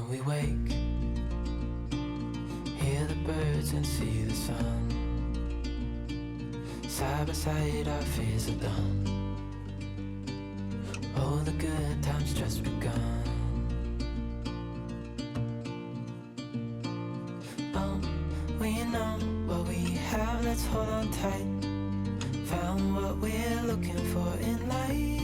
we wake, hear the birds and see the sun. Side by side our fears are done. Oh, the good times just begun. Oh, we know what we have, let's hold on tight. Found what we're looking for in life.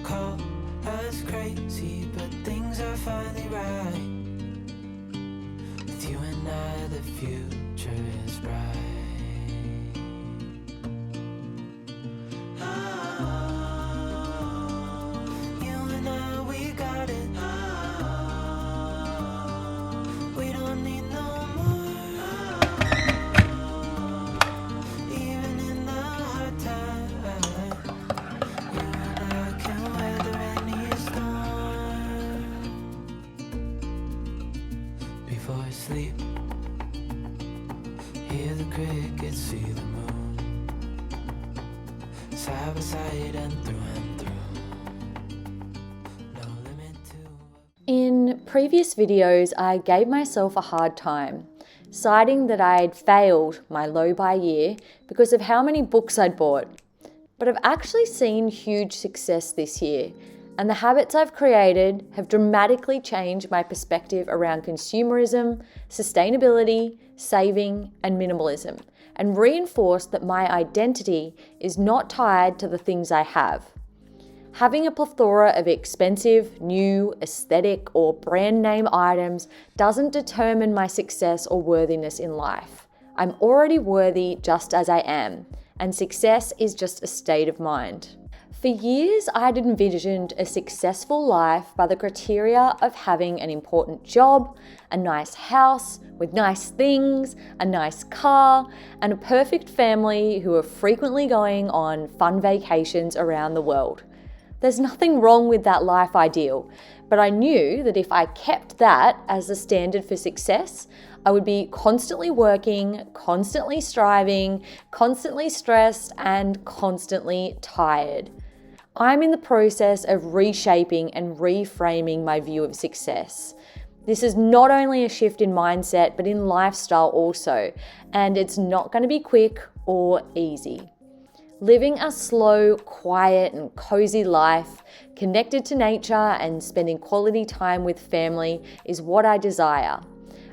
Call us crazy, but things are finally right. With you and I, the future is bright. Before I sleep, hear the crickets, see the moon. Side by side and through. No limit to. In previous videos, I gave myself a hard time, citing that I'd failed my low buy year because of how many books I'd bought. But I've actually seen huge success this year, and the habits I've created have dramatically changed my perspective around consumerism, sustainability, saving, and minimalism, and reinforced that my identity is not tied to the things I have. Having a plethora of expensive, new, aesthetic, or brand name items doesn't determine my success or worthiness in life. I'm already worthy just as I am, and success is just a state of mind. For years, I'd envisioned a successful life by the criteria of having an important job, a nice house with nice things, a nice car, and a perfect family who are frequently going on fun vacations around the world. There's nothing wrong with that life ideal, but I knew that if I kept that as the standard for success, I would be constantly working, constantly striving, constantly stressed, and constantly tired. I'm in the process of reshaping and reframing my view of success. This is not only a shift in mindset, but in lifestyle also, and it's not going to be quick or easy. Living a slow, quiet, and cozy life, connected to nature and spending quality time with family is what I desire.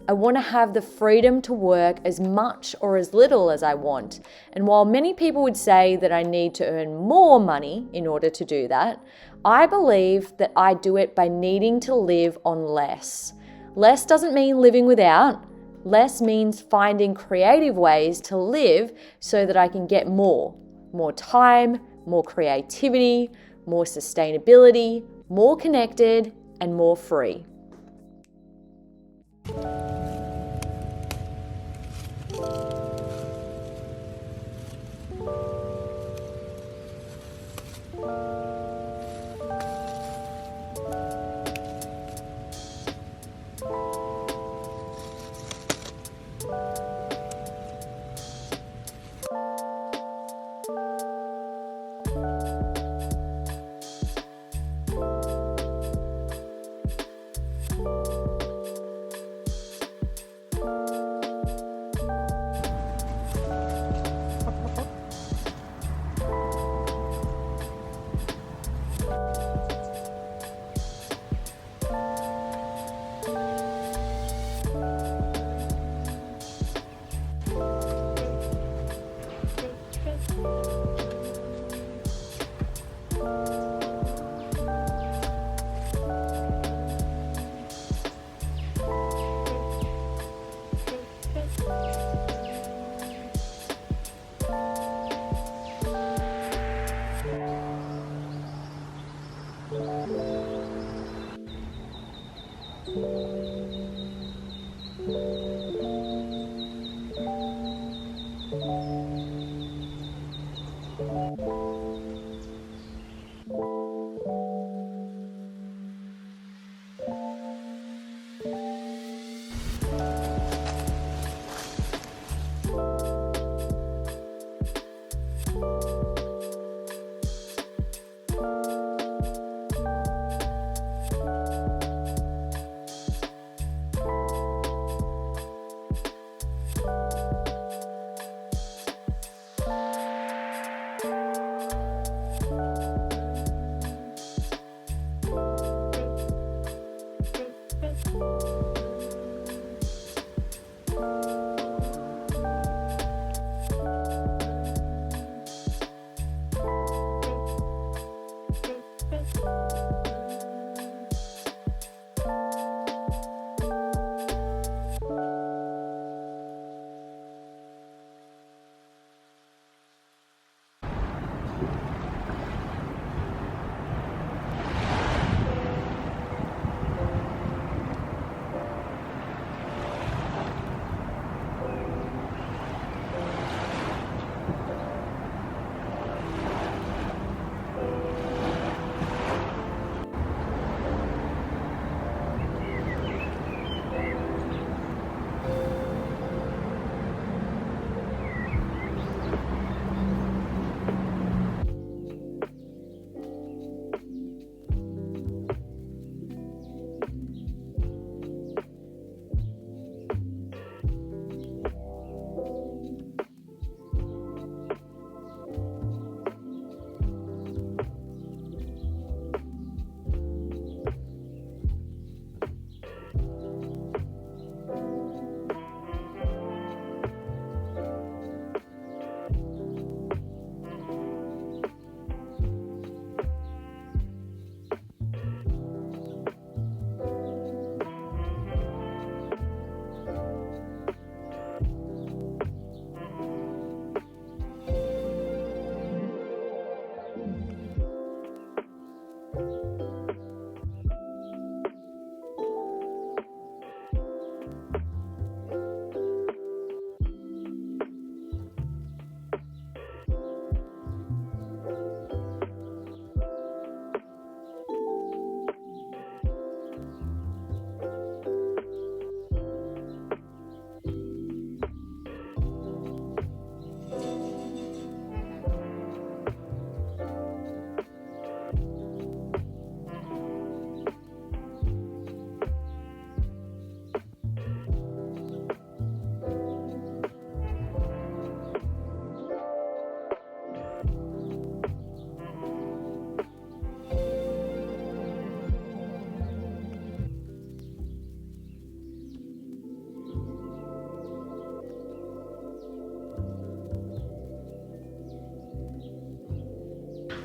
I want to have the freedom to work as much or as little as I want. And while many people would say that I need to earn more money in order to do that, I believe that I do it by needing to live on less. Less doesn't mean living without. Less means finding creative ways to live so that I can get more. More time, more creativity, more sustainability, more connected, and more free.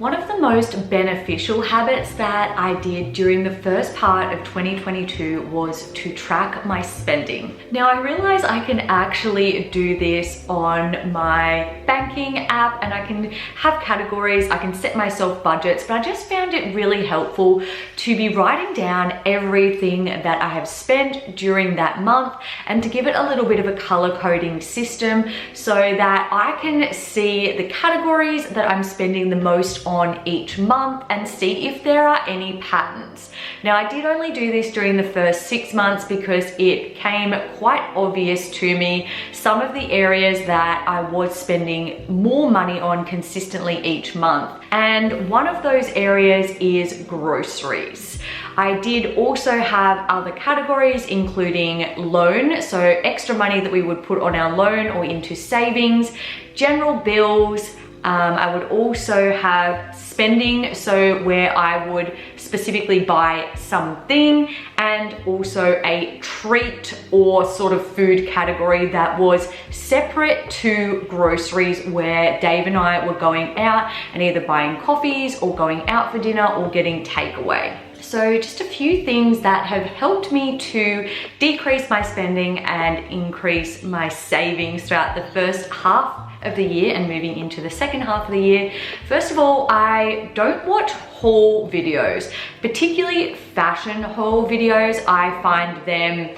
One of the most beneficial habits that I did during the first part of 2022 was to track my spending. Now I realize I can actually do this on my banking app and I can have categories, I can set myself budgets, but I just found it really helpful to be writing down everything that I have spent during that month and to give it a little bit of a color coding system so that I can see the categories that I'm spending the most on each month and see if there are any patterns. Now I did only do this during the first 6 months because it came quite obvious to me some of the areas that I was spending more money on consistently each month. And one of those areas is groceries. I did also have other categories including loan, so extra money that we would put on our loan or into savings, general bills. I would also have spending, so where I would specifically buy something, and also a treat or sort of food category that was separate to groceries, where Dave and I were going out and either buying coffees or going out for dinner or getting takeaway. So just a few things that have helped me to decrease my spending and increase my savings throughout the first half of the year and moving into the second half of the year. First of all, I don't watch haul videos, particularly fashion haul videos. I find them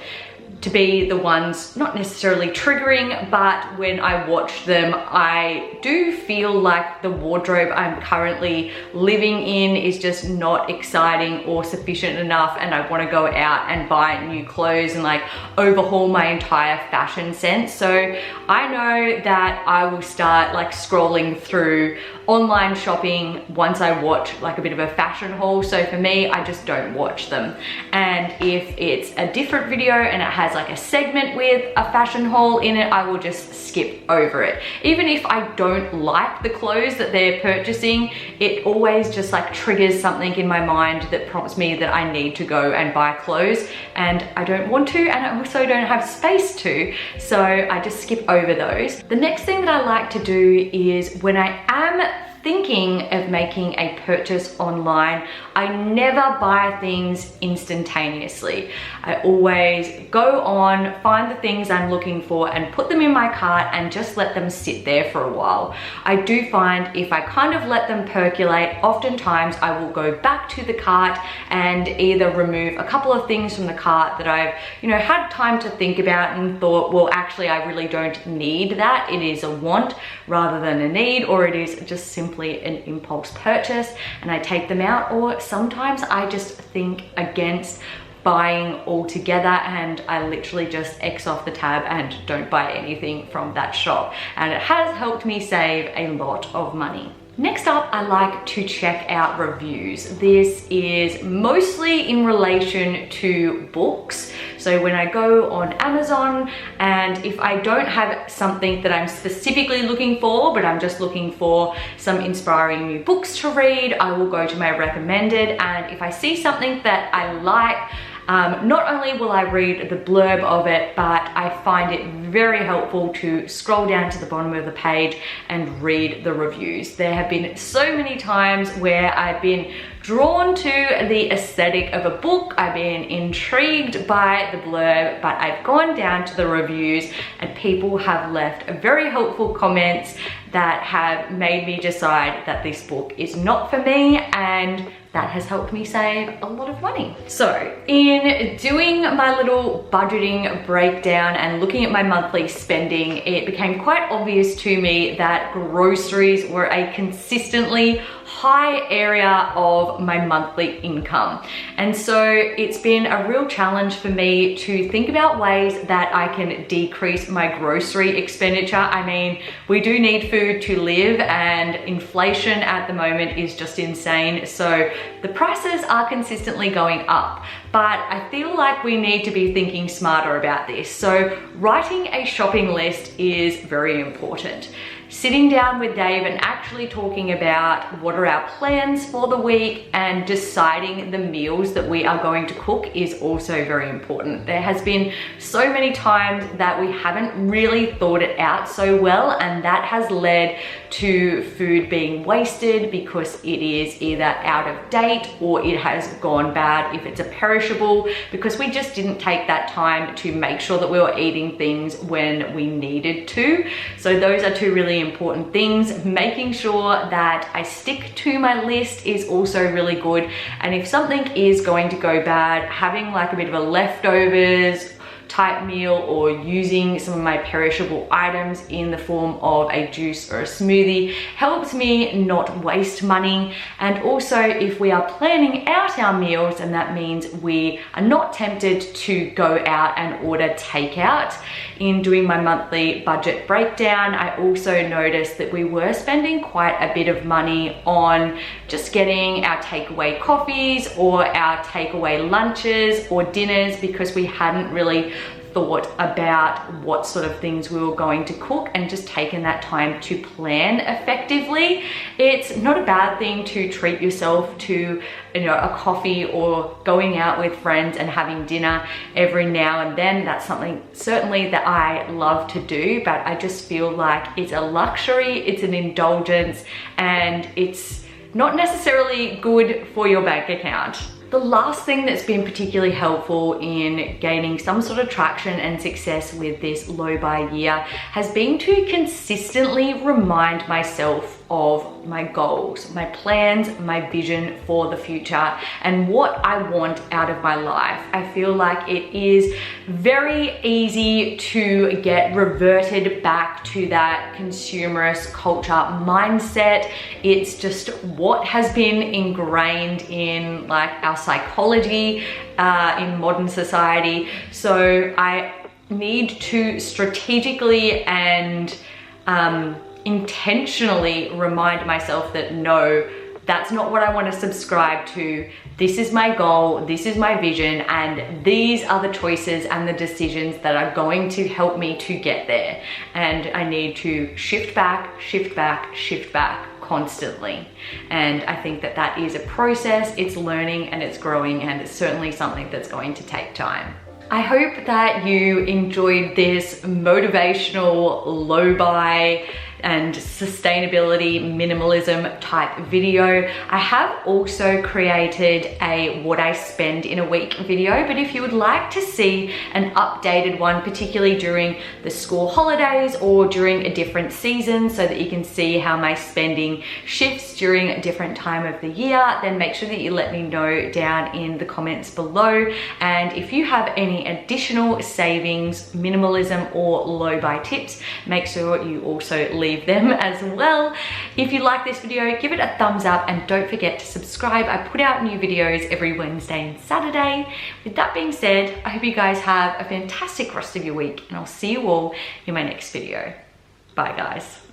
to be the ones not necessarily triggering, but when I watch them, I do feel like the wardrobe I'm currently living in is just not exciting or sufficient enough, and I want to go out and buy new clothes and like overhaul my entire fashion sense. So I know that I will start like scrolling through online shopping once I watch like a bit of a fashion haul. So for me, I just don't watch them. And if it's a different video and it has like a segment with a fashion haul in it, I will just skip over it. Even if I don't like the clothes that they're purchasing, it always just like triggers something in my mind that prompts me that I need to go and buy clothes, and I don't want to, and I also don't have space to, so I just skip over those. The next thing that I like to do is when I am thinking of making a purchase online, I never buy things instantaneously. I always go on, find the things I'm looking for and put them in my cart and just let them sit there for a while. I do find if I kind of let them percolate, oftentimes I will go back to the cart and either remove a couple of things from the cart that I've, had time to think about and thought, well, actually, I really don't need that. It is a want rather than a need, or it is just simply an impulse purchase and I take them out. Or sometimes I just think against buying altogether and I literally just X off the tab and don't buy anything from that shop, and it has helped me save a lot of money. Next up, I like to check out reviews. This is mostly in relation to books. So when I go on Amazon and if I don't have something that I'm specifically looking for, but I'm just looking for some inspiring new books to read, I will go to my recommended, and if I see something that I like, not only will I read the blurb of it, but I find it very helpful to scroll down to the bottom of the page and read the reviews. There have been so many times where I've been drawn to the aesthetic of a book, I've been intrigued by the blurb, but I've gone down to the reviews and people have left very helpful comments that have made me decide that this book is not for me, and that has helped me save a lot of money. So in doing my little budgeting breakdown and looking at my monthly spending, it became quite obvious to me that groceries were a consistently high area of my monthly income. And so it's been a real challenge for me to think about ways that I can decrease my grocery expenditure. I mean, we do need food to live, and inflation at the moment is just insane. So the prices are consistently going up, but I feel like we need to be thinking smarter about this. So writing a shopping list is very important. sitting down with Dave and actually talking about what are our plans for the week and deciding the meals that we are going to cook is also very important. There has been so many times that we haven't really thought it out so well, and that has led to food being wasted because it is either out of date or it has gone bad if it's a perishable, because we just didn't take that time to make sure that we were eating things when we needed to. So those are two really important things. Making sure that I stick to my list is also really good. And if something is going to go bad, having like a bit of a leftovers type meal or using some of my perishable items in the form of a juice or a smoothie helps me not waste money. And also, if we are planning out our meals, and that means we are not tempted to go out and order takeout. In doing my monthly budget breakdown, I also noticed that we were spending quite a bit of money on just getting our takeaway coffees or our takeaway lunches or dinners because we hadn't really thought about what sort of things we were going to cook and just taken that time to plan effectively. It's not a bad thing to treat yourself to, a coffee or going out with friends and having dinner every now and then. That's something certainly that I love to do, but I just feel like it's a luxury, it's an indulgence, and it's not necessarily good for your bank account. The last thing that's been particularly helpful in gaining some sort of traction and success with this low buy year has been to consistently remind myself of my goals, my plans, my vision for the future, and what I want out of my life. I feel like it is very easy to get reverted back to that consumerist culture mindset. It's just what has been ingrained in like our psychology in modern society. So I need to strategically and intentionally remind myself that no, that's not what I want to subscribe to. This is my goal, this is my vision, and these are the choices and the decisions that are going to help me to get there. And I need to shift back, shift back, shift back constantly. And I think that that is a process, it's learning and it's growing, and it's certainly something that's going to take time. I hope that you enjoyed this motivational low buy and sustainability minimalism type video. I have also created a what I spend in a week video, but if you would like to see an updated one, particularly during the school holidays or during a different season, so that you can see how my spending shifts during a different time of the year, then make sure that you let me know down in the comments below. And if you have any additional savings, minimalism or low buy tips, make sure you also leave them as well. If you like this video, give it a thumbs up and don't forget to subscribe. I put out new videos every Wednesday and Saturday. With that being said, I hope you guys have a fantastic rest of your week, and I'll see you all in my next video. Bye guys.